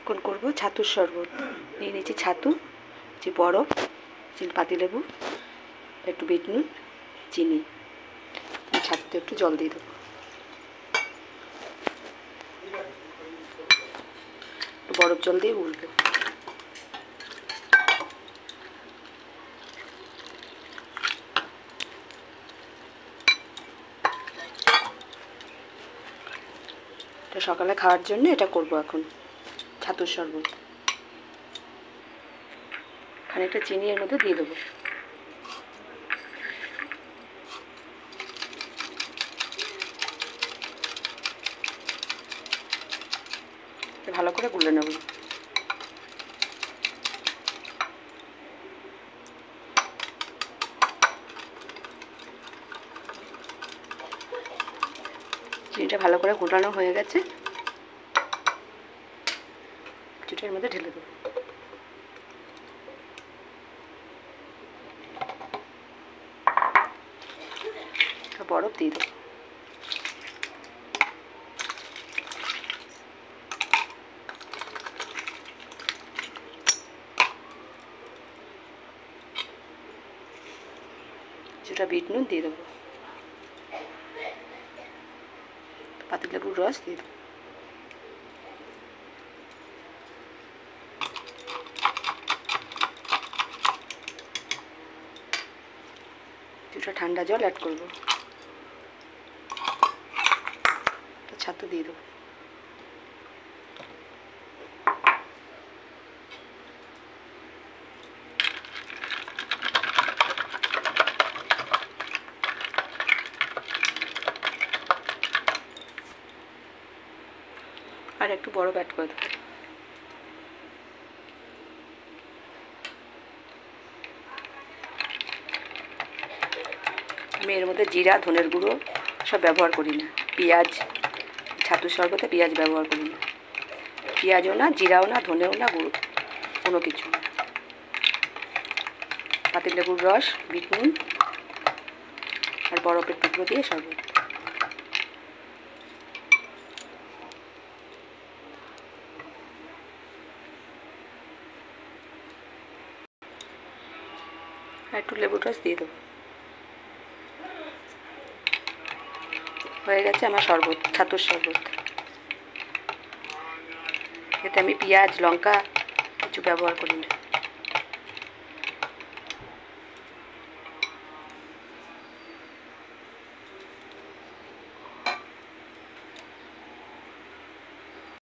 এখন করবো ছাতুর শরবত। নিয়ে নিয়েছি ছাতু, যে বরফ, পাতিলেবু, একটু বিট নুন, চিনি, ছাতুতে একটু জল দিয়ে দেবো। একটু বরফ জল দিয়ে গুলবো। এটা সকালে খাওয়ার জন্য এটা করব এখন, ছাতুর শরবত। খানিকটা চিনি এর মধ্যে দিয়ে দেবো। ভালো করে গুলে নেব। চিনিটা ভালো করে গুলানো হয়ে গেছে, কিছুটা এর মধ্যে ঢেলে দেবো। বরফ দিয়ে দেবো। কিছুটা বিট নুন দিয়ে দেবো। পাতিলেবুর রস দিয়ে দেবো। কিছুটা ঠান্ডা জল অ্যাড করবো। ছাতু দিয়ে দেবো। আর একটু বরফ অ্যাড করে দেবো। আমি এর মধ্যে জিরা, ধনের গুঁড়ো সব ব্যবহার করি না। পেঁয়াজ, ছাতুর শরবতে পেঁয়াজ ব্যবহার করি না। পেঁয়াজও না, জিরাও না, ধনেও না, গুঁড়ো কোনো কিছু না। পাতিলেবুর রস, বিট নুন আর বরফের টুকরো দিয়ে শরবত। আর একটু লেবুর রস দিয়ে দেবো। হয়ে গেছে আমার শরবত, ছাতুর শরবত। এতে আমি পেঁয়াজ, লঙ্কা কিছু ব্যবহার করি না।